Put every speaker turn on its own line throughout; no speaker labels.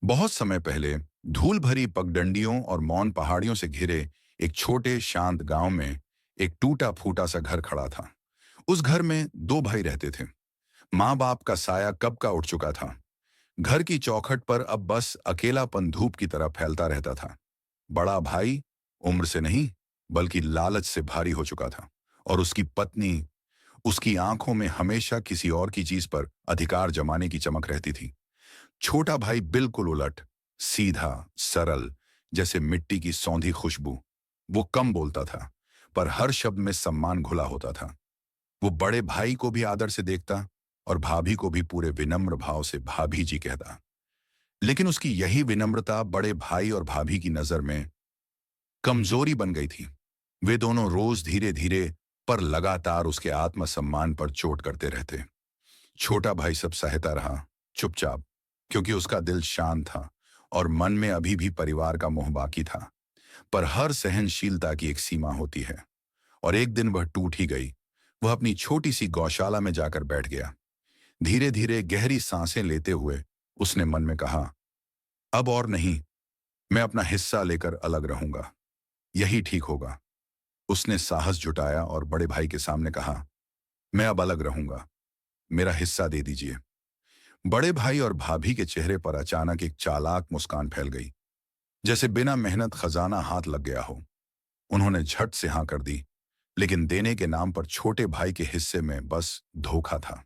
बहुत समय पहले धूल भरी पगडंडियों और मौन पहाड़ियों से घिरे एक छोटे शांत गांव में एक टूटा फूटा सा घर खड़ा था। उस घर में दो भाई रहते थे। माँ बाप का साया कब का उठ चुका था। घर की चौखट पर अब बस अकेलापन धूप की तरह फैलता रहता था। बड़ा भाई उम्र से नहीं बल्कि लालच से भारी हो चुका था, और उसकी पत्नी, उसकी आंखों में हमेशा किसी और की चीज पर अधिकार जमाने की चमक रहती थी। छोटा भाई बिल्कुल उलट, सीधा, सरल, जैसे मिट्टी की सौंधी खुशबू। वो कम बोलता था, पर हर शब्द में सम्मान घुला होता था। वो बड़े भाई को भी आदर से देखता और भाभी को भी पूरे विनम्र भाव से भाभी जी कहता। लेकिन उसकी यही विनम्रता बड़े भाई और भाभी की नजर में कमजोरी बन गई थी। वे दोनों रोज धीरे धीरे पर लगातार उसके आत्मसम्मान पर चोट करते रहते। छोटा भाई सब सहता रहा, चुपचाप, क्योंकि उसका दिल शांत था और मन में अभी भी परिवार का मोह बाकी था। पर हर सहनशीलता की एक सीमा होती है, और एक दिन वह टूट ही गई। वह अपनी छोटी सी गौशाला में जाकर बैठ गया। धीरे धीरे गहरी सांसें लेते हुए उसने मन में कहा, अब और नहीं, मैं अपना हिस्सा लेकर अलग रहूंगा। यही ठीक होगा। उसने साहस जुटाया और बड़े भाई के सामने कहा, मैं अब अलग रहूंगा, मेरा हिस्सा दे दीजिए। बड़े भाई और भाभी के चेहरे पर अचानक एक चालाक मुस्कान फैल गई, जैसे बिना मेहनत खजाना हाथ लग गया हो। उन्होंने झट से हाँ कर दी, लेकिन देने के नाम पर छोटे भाई के हिस्से में बस धोखा था।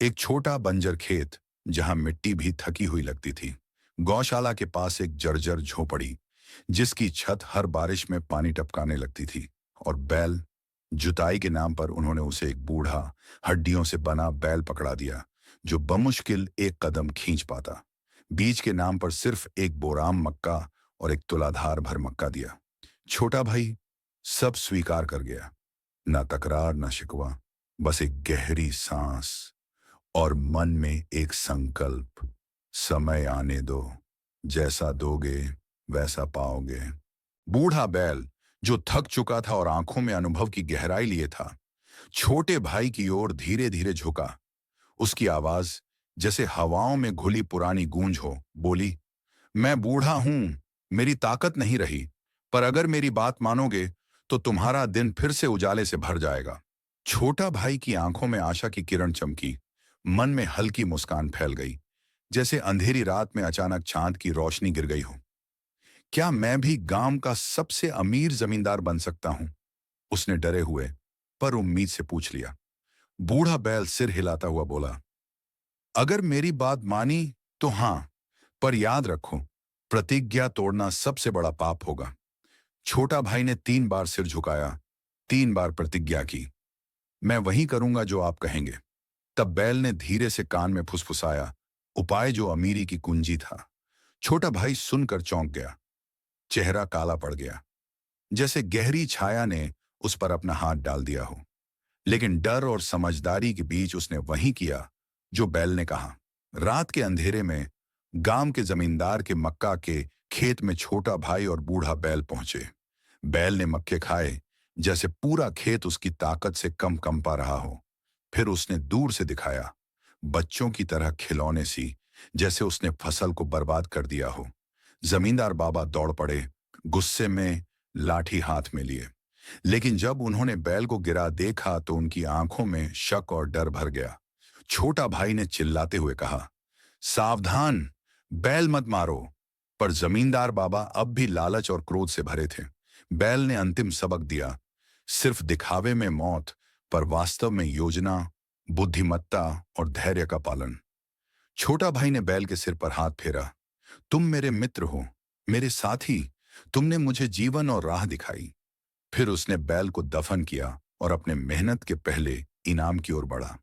एक छोटा बंजर खेत, जहां मिट्टी भी थकी हुई लगती थी। गौशाला के पास एक जर्जर झोपड़ी, जिसकी छत हर बारिश में पानी टपकाने लगती थी। और बैल, जुताई के नाम पर उन्होंने उसे एक बूढ़ा, हड्डियों से बना बैल पकड़ा दिया, जो बमुश्किल एक कदम खींच पाता। बीज के नाम पर सिर्फ एक बोराम मक्का और एक तुलाधार भर मक्का दिया। छोटा भाई सब स्वीकार कर गया, ना तकरार ना शिकवा, बस एक गहरी सांस और मन में एक संकल्प, समय आने दो, जैसा दोगे वैसा पाओगे। बूढ़ा बैल, जो थक चुका था और आंखों में अनुभव की गहराई लिए था, छोटे भाई की ओर धीरे धीरे झुका। उसकी आवाज जैसे हवाओं में घुली पुरानी गूंज हो, बोली, मैं बूढ़ा हूं, मेरी ताकत नहीं रही, पर अगर मेरी बात मानोगे तो तुम्हारा दिन फिर से उजाले से भर जाएगा। छोटा भाई की आंखों में आशा की किरण चमकी, मन में हल्की मुस्कान फैल गई, जैसे अंधेरी रात में अचानक चांद की रोशनी गिर गई हो। क्या मैं भी गांव का सबसे अमीर जमींदार बन सकता हूं? उसने डरे हुए पर उम्मीद से पूछ लिया। बूढ़ा बैल सिर हिलाता हुआ बोला, अगर मेरी बात मानी तो हां, पर याद रखो, प्रतिज्ञा तोड़ना सबसे बड़ा पाप होगा। छोटा भाई ने 3 बार सिर झुकाया, 3 बार प्रतिज्ञा की। मैं वही करूंगा जो आप कहेंगे। तब बैल ने धीरे से कान में फुसफुसाया, उपाय जो अमीरी की कुंजी था। छोटा भाई सुनकर चौंक गया, चेहरा काला पड़ गया, जैसे गहरी छाया ने उस पर अपना हाथ डाल दिया हो। लेकिन डर और समझदारी के बीच उसने वही किया जो बैल ने कहा। रात के अंधेरे में गांव के जमींदार के मक्का के खेत में छोटा भाई और बूढ़ा बैल पहुंचे। बैल ने मक्के खाए, जैसे पूरा खेत उसकी ताकत से कम कंपा रहा हो। फिर उसने दूर से दिखाया, बच्चों की तरह खिलौने सी, जैसे उसने फसल को बर्बाद कर दिया हो। जमींदार बाबा दौड़ पड़े, गुस्से में लाठी हाथ में लिए। लेकिन जब उन्होंने बैल को गिरा देखा तो उनकी आंखों में शक और डर भर गया। छोटा भाई ने चिल्लाते हुए कहा, सावधान, बैल मत मारो। पर जमींदार बाबा अब भी लालच और क्रोध से भरे थे। बैल ने अंतिम सबक दिया, सिर्फ दिखावे में मौत, पर वास्तव में योजना, बुद्धिमत्ता और धैर्य का पालन। छोटा भाई ने बैल के सिर पर हाथ फेरा, तुम मेरे मित्र हो, मेरे साथी, तुमने मुझे जीवन और राह दिखाई। फिर उसने बैल को दफन किया और अपने मेहनत के पहले इनाम की ओर बढ़ा।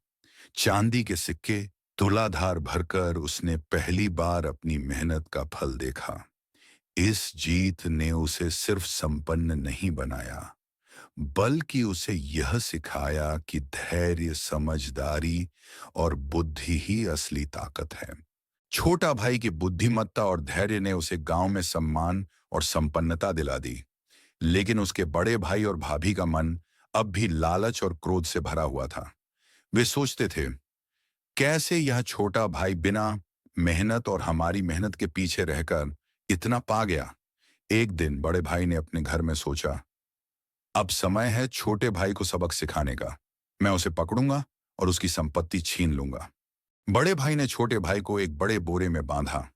चांदी के सिक्के तुलाधार भरकर उसने पहली बार अपनी मेहनत का फल देखा। इस जीत ने उसे सिर्फ संपन्न नहीं बनाया, बल्कि उसे यह सिखाया कि धैर्य, समझदारी और बुद्धि ही असली ताकत है। छोटा भाई की बुद्धिमत्ता और धैर्य ने उसे गांव में सम्मान और संपन्नता दिला दी। लेकिन उसके बड़े भाई और भाभी का मन अब भी लालच और क्रोध से भरा हुआ था। वे सोचते थे, कैसे यह छोटा भाई बिना मेहनत और हमारी मेहनत के पीछे रहकर इतना पा गया। एक दिन बड़े भाई ने अपने घर में सोचा, अब समय है छोटे भाई को सबक सिखाने का। मैं उसे पकड़ूंगा और उसकी संपत्ति छीन लूंगा। बड़े भाई ने छोटे भाई को एक बड़े बोरे में बांधा,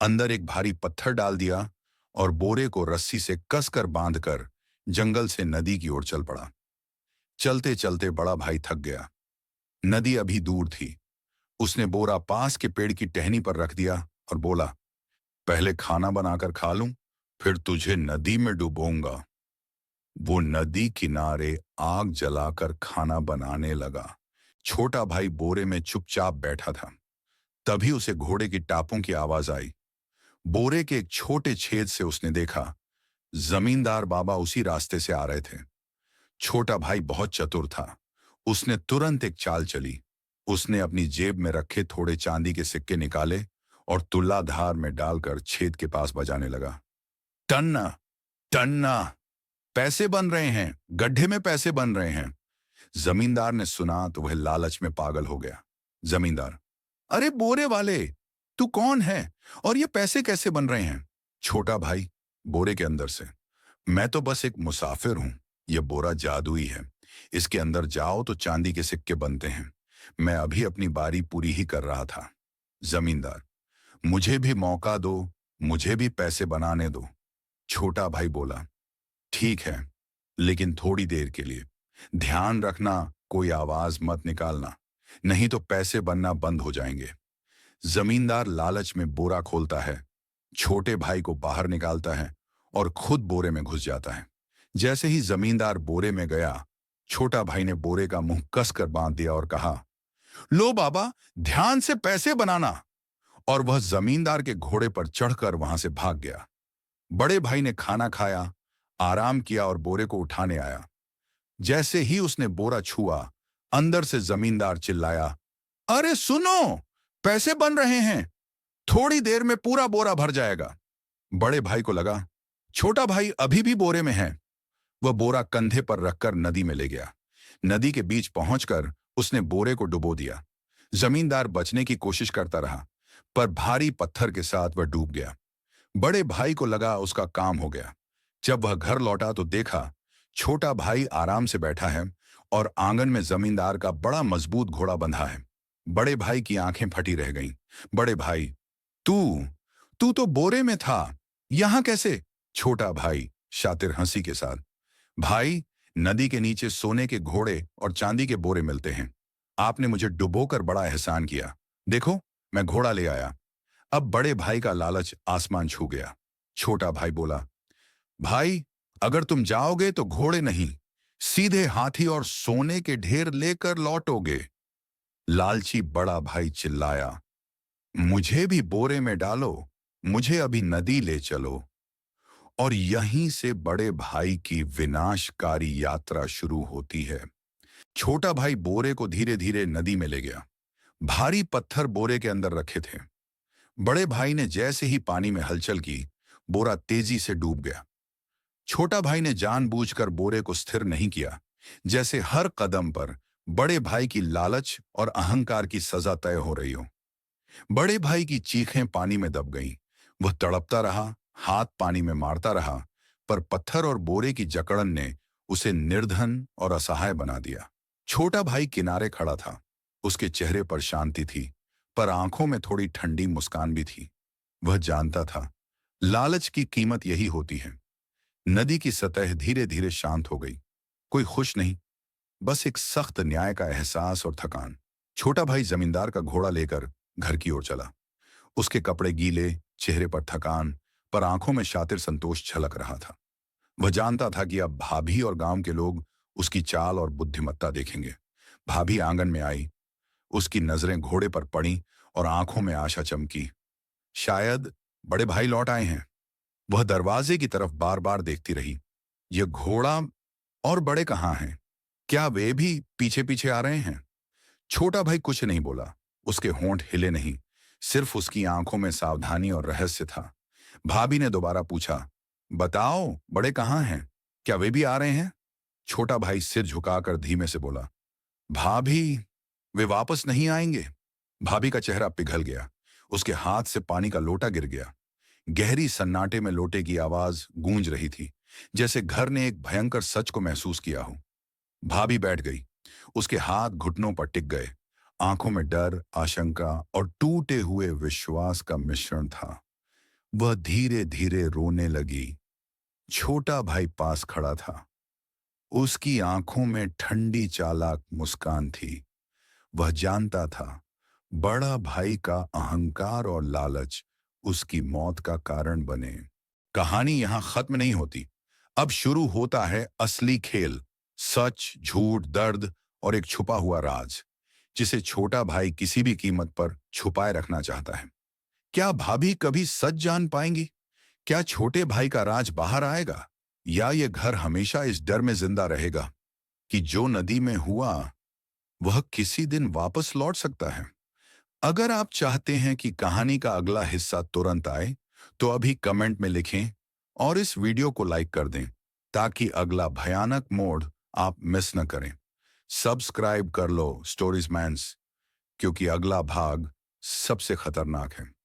अंदर एक भारी पत्थर डाल दिया और बोरे को रस्सी से कसकर बांधकर जंगल से नदी की ओर चल पड़ा। चलते चलते बड़ा भाई थक गया। नदी अभी दूर थी। उसने बोरा पास के पेड़ की टहनी पर रख दिया और बोला, पहले खाना बनाकर खा लूं, फिर तुझे नदी में डुबोऊंगा। वो नदी किनारे आग जलाकर खाना बनाने लगा। छोटा भाई बोरे में चुपचाप बैठा था। तभी उसे घोड़े की टापों की आवाज आई। बोरे के एक छोटे छेद से उसने देखा, जमींदार बाबा उसी रास्ते से आ रहे थे। छोटा भाई बहुत चतुर था। उसने तुरंत एक चाल चली। उसने अपनी जेब में रखे थोड़े चांदी के सिक्के निकाले और तुलाधार में डालकर छेद के पास बजाने लगा। टन्ना टन्ना, पैसे बन रहे हैं, गड्ढे में पैसे बन रहे हैं। जमींदार ने सुना तो वह लालच में पागल हो गया। जमींदार, अरे बोरे वाले, तू कौन है और ये पैसे कैसे बन रहे हैं? छोटा भाई बोरे के अंदर से, मैं तो बस एक मुसाफिर हूं। यह बोरा जादुई है। इसके अंदर जाओ तो चांदी के सिक्के बनते हैं। मैं अभी अपनी बारी पूरी ही कर रहा था। जमींदार, मुझे भी मौका दो, मुझे भी पैसे बनाने दो। छोटा भाई बोला, ठीक है, लेकिन थोड़ी देर के लिए। ध्यान रखना, कोई आवाज मत निकालना, नहीं तो पैसे बनना बंद हो जाएंगे। जमींदार लालच में बोरा खोलता है, छोटे भाई को बाहर निकालता है और खुद बोरे में घुस जाता है। जैसे ही जमींदार बोरे में गया, छोटा भाई ने बोरे का मुंह कसकर बांध दिया और कहा, लो बाबा, ध्यान से पैसे बनाना। और वह जमींदार के घोड़े पर चढ़कर वहां से भाग गया। बड़े भाई ने खाना खाया, आराम किया और बोरे को उठाने आया। जैसे ही उसने बोरा छुआ, अंदर से जमींदार चिल्लाया, अरे सुनो, पैसे बन रहे हैं, थोड़ी देर में पूरा बोरा भर जाएगा। बड़े भाई को लगा छोटा भाई अभी भी बोरे में है। वह बोरा कंधे पर रखकर नदी में ले गया। नदी के बीच पहुंचकर उसने बोरे को डुबो दिया। जमींदार बचने की कोशिश करता रहा, पर भारी पत्थर के साथ वह डूब गया। बड़े भाई को लगा उसका काम हो गया। जब वह घर लौटा तो देखा छोटा भाई आराम से बैठा है और आंगन में जमींदार का बड़ा मजबूत घोड़ा बंधा है। बड़े भाई की आंखें फटी रह गईं। बड़े भाई, तू तू तो बोरे में था, यहां कैसे? छोटा भाई शातिर हंसी के साथ, भाई, नदी के नीचे सोने के घोड़े और चांदी के बोरे मिलते हैं। आपने मुझे डुबोकर बड़ा एहसान किया। देखो, मैं घोड़ा ले आया। अब बड़े भाई का लालच आसमान छू गया। छोटा भाई बोला, भाई, अगर तुम जाओगे तो घोड़े नहीं, सीधे हाथी और सोने के ढेर लेकर लौटोगे। लालची बड़ा भाई चिल्लाया, मुझे भी बोरे में डालो, मुझे अभी नदी ले चलो। और यहीं से बड़े भाई की विनाशकारी यात्रा शुरू होती है। छोटा भाई बोरे को धीरे धीरे नदी में ले गया। भारी पत्थर बोरे के अंदर रखे थे। बड़े भाई ने जैसे ही पानी में हलचल की, बोरा तेजी से डूब गया। छोटा भाई ने जानबूझकर बोरे को स्थिर नहीं किया, जैसे हर कदम पर बड़े भाई की लालच और अहंकार की सजा तय हो रही हो। बड़े भाई की चीखें पानी में दब गईं। वह तड़पता रहा, हाथ पानी में मारता रहा, पर पत्थर और बोरे की जकड़न ने उसे निर्धन और असहाय बना दिया। छोटा भाई किनारे खड़ा था। उसके चेहरे पर शांति थी, पर आंखों में थोड़ी ठंडी मुस्कान भी थी। वह जानता था, लालच की कीमत यही होती है। नदी की सतह धीरे धीरे शांत हो गई। कोई खुश नहीं, बस एक सख्त न्याय का एहसास और थकान। छोटा भाई जमींदार का घोड़ा लेकर घर की ओर चला। उसके कपड़े गीले, चेहरे पर थकान, पर आंखों में शातिर संतोष झलक रहा था। वह जानता था कि अब भाभी और गांव के लोग उसकी चाल और बुद्धिमत्ता देखेंगे। भाभी आंगन में आई। उसकी नजरें घोड़े पर पड़ी और आंखों में आशा चमकी। शायद बड़े भाई लौट आए हैं। वह दरवाजे की तरफ बार बार देखती रही। यह घोड़ा और बड़े कहाँ हैं? क्या वे भी पीछे पीछे आ रहे हैं? छोटा भाई कुछ नहीं बोला। उसके होंठ हिले नहीं, सिर्फ उसकी आंखों में सावधानी और रहस्य था। भाभी ने दोबारा पूछा, बताओ, बड़े कहाँ हैं? क्या वे भी आ रहे हैं? छोटा भाई सिर झुकाकर धीमे से बोला, भाभी, वे वापस नहीं आएंगे। भाभी का चेहरा पिघल गया। उसके हाथ से पानी का लोटा गिर गया। गहरी सन्नाटे में लोटे की आवाज गूंज रही थी, जैसे घर ने एक भयंकर सच को महसूस किया हो। भाभी बैठ गई। उसके हाथ घुटनों पर टिक गए। आंखों में डर, आशंका और टूटे हुए विश्वास का मिश्रण था। वह धीरे धीरे रोने लगी। छोटा भाई पास खड़ा था। उसकी आंखों में ठंडी चालाक मुस्कान थी। वह जानता था बड़ा भाई का अहंकार और लालच उसकी मौत का कारण बने। कहानी यहां खत्म नहीं होती। अब शुरू होता है असली खेल। सच, झूठ, दर्द और एक छुपा हुआ राज, जिसे छोटा भाई किसी भी कीमत पर छुपाए रखना चाहता है। क्या भाभी कभी सच जान पाएंगी? क्या छोटे भाई का राज बाहर आएगा? या ये घर हमेशा इस डर में जिंदा रहेगा कि जो नदी में हुआ वह किसी दिन वापस लौट सकता है? अगर आप चाहते हैं कि कहानी का अगला हिस्सा तुरंत आए, तो अभी कमेंट में लिखें और इस वीडियो को लाइक कर दें, ताकि अगला भयानक मोड़ आप मिस न करें। सब्सक्राइब कर लो स्टोरीज मैन्स, क्योंकि अगला भाग सबसे खतरनाक है।